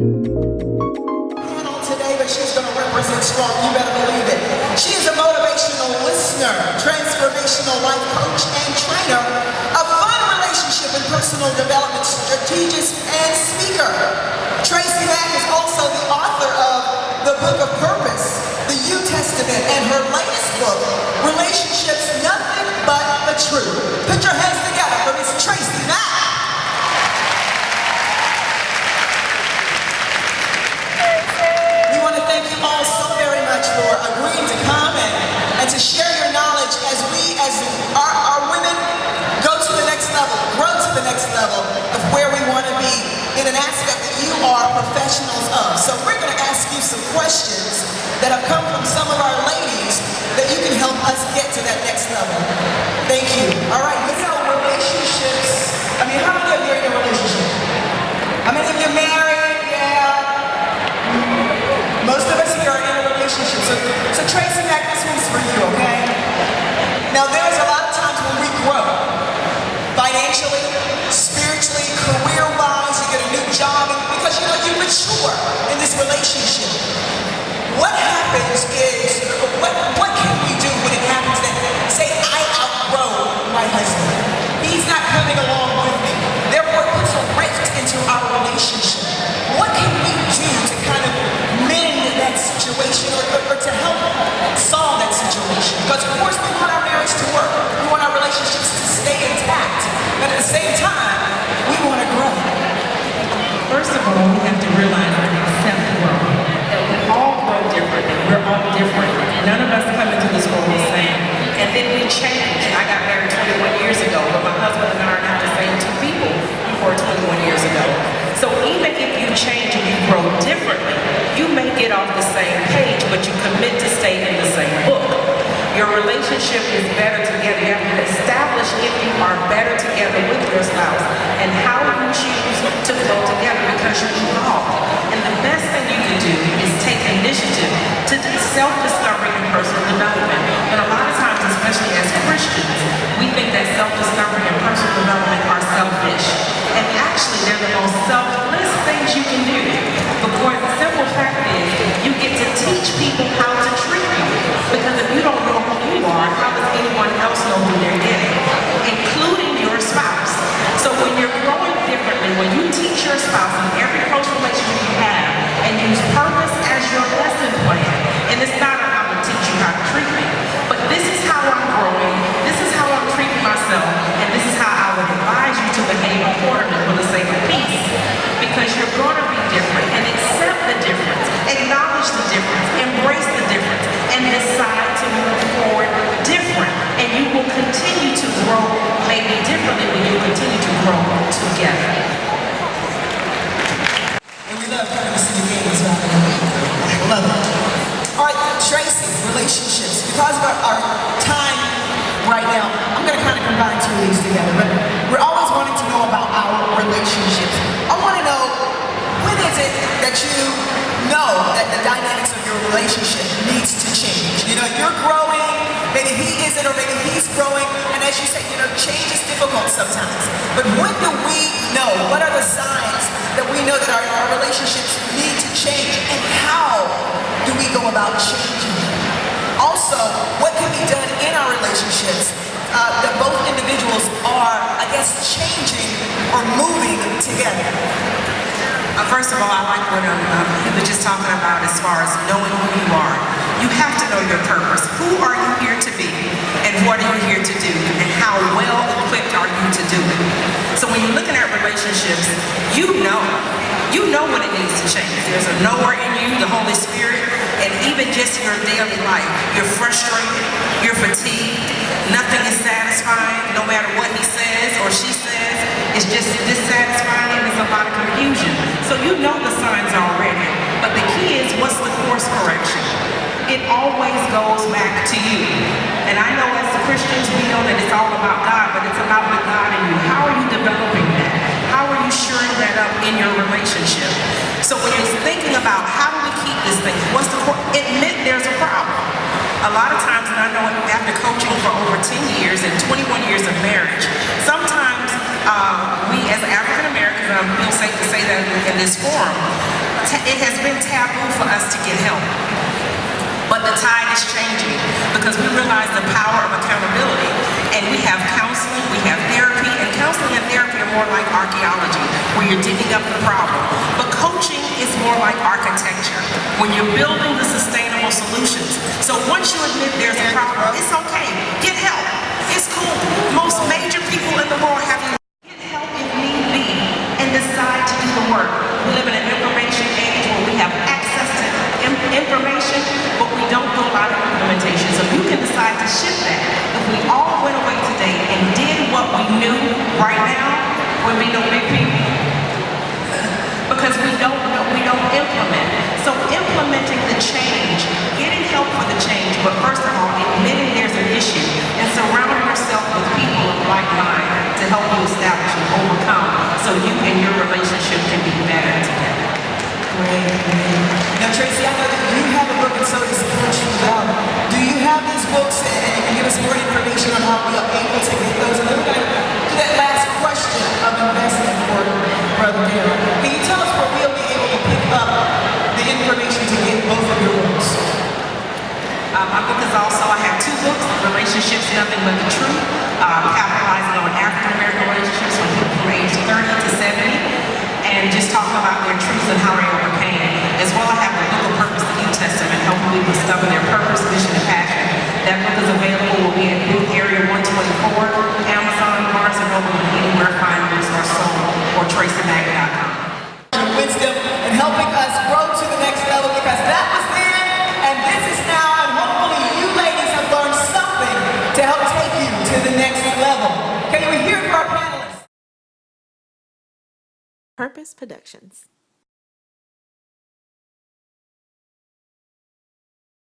Panel today, but she's going to represent strong. You better believe it. She is a motivational listener, transformational life coach, and trainer, a fun relationship and personal development strategist and speaker. TracyMac is also the author of the Book of Purpose, the New Testament, and her latest book, Relationships Nothing But the Truth. Put your hands together for Miss TracyMac. Thank you all so very much for agreeing to come and to share your knowledge as we, as our women, go to the next level, grow to the next level of where we want to be in an aspect that you are professionals of. So we're going to ask you some questions that have come from some of our ladies that you can help us get to that next level. Thank you. All right, you know, relationships. I mean, how many of you are in a relationship? How many of you are married? Most of us here are in a relationship, so TracyMac, this one's for you, okay? Now there's a lot of times when we grow, financially, spiritually, career-wise, you get a new job, because you know you mature in this relationship. What happens is, what can we do when it happens that, say I outgrow my husband, he's not coming along with me, therefore it puts a rift into our relationship. What can we do to kind of mend that situation or to help solve that situation? Because of course we want our marriage to work, we want our relationships to stay intact, but at the same time, we want to grow. First of all, we have to realize and accept growth. That we all grow differently, we're all different. None of us come into this world the same. And then we change. I got married 21 years ago, but my husband and I are not the same two people we were 21 years ago. So even if you change and you grow differently, you may get off the same page, but you commit to stay in the same book. Your relationship is better together. You have to establish if you are better together with your spouse and how you choose to flow together because you evolve. And the best thing you can do is take initiative to self-discovery and personal development. And a lot of times, especially as Christians, we think that self-discovery and personal development are selfish. And actually, they're the most selfless things you can do. Because the simple fact is, you get to teach people how to treat you. Because if you don't know who you are, how does anyone else know who they're getting? Including your spouse. So when you're growing differently, when you teach your spouse in every close relationship you have, and use purpose as your lesson plan, and it's not I'm going to teach you how to treat me, but this is how I'm growing, this is how I'm treating myself, and this is how I would advise you to behave accordingly for the sake of peace. Because you're going to be different, and accept the difference, acknowledge the difference, embrace the difference, and decide to move forward different. And you will continue to grow maybe differently when you continue to grow together. And we love kind of see the game as well. Love it. All right, Tracy, relationships. Because of our time right now, I'm going to kind of combine two of these together, but we're always wanting to know about our relationships. I want to know, when is it that you know that the dynamics of your relationship needs to change? You know, you're growing, maybe he isn't, or maybe he's growing, and as you say, you know, change is difficult sometimes. But when do we know? What are the signs that we know that our relationships need to change, and how do we go about changing them? Also, what can be done in our relationships that both individuals are, I guess, changing or moving together? First of all, I like what he was just talking about as far as knowing who you are. You have to know your purpose. Who are you here to be? And what are you here to do? And how well equipped are you to do it? So when you're looking at relationships, you know when it needs to change. There's a knower in you, the Holy Spirit, and even just your daily life. You're frustrated, you're fatigued, nothing is satisfying, no matter what he says or she says, it's just dissatisfying and there's a lot of confusion. So you know the signs already, but the key is, what's the course correction? It always goes back to you. And I know as Christians, we know that it's all about God, but it's about with God in you. How are you developing that? How are you shoring that up in your relationship? So when you're thinking about how do we keep this thing, admit there's a problem. A lot of times, and I know after coaching for over 10 years and 21 years of marriage, sometimes we as African Americans, and I feel safe to say that in this forum, it has been taboo for us to get help. But the tide is changing because we realize the power of accountability. And we have counseling, we have therapy, and counseling and therapy are more like archaeology, where you're digging up the problem. But coaching is more like architecture, when you're building the sustainable solutions. So once you admit there's a problem, it's okay. Get help. It's cool. Most major people in the world have to get help if need be and decide to do the work. We live in an information age where we have access to information, but we don't do a lot of implementation. So you can decide to shift that. If we all went away today and did what we knew right now, would be no big people. Because we don't implement. So implementing the change, getting help for the change, but first of all, admitting there's an issue and surrounding yourself with people of like mind to help you establish and overcome so you and your relationship can be better together. Great. Now, Tracy, I know that you have a book, and so does Coach Bell. Do you have these books, and you can give us more information on how we are able to get those? And then we're going to do that last question of investment for Brother Darryl. Can you tell us where we'll be able to pick up the information to get both of your books? My book is also, I have two books, Relationships, Nothing But the Truth, capitalizing on African-American relationships from people from age 30 to 70. And just talking about their truths and how they overcame. As well, I have the book of Purpose, the New Testament, helping people discover their purpose, mission, and passion. That book is available, will be at booth area 124, Amazon, Barnes & Noble, and anywhere fine books are sold, or TracyMac.com. Wisdom and helping us grow to the next level, because that was then and this is now, and hopefully you ladies have learned something to help take you to the next level. Can we hear from our panelists? Purpose Productions.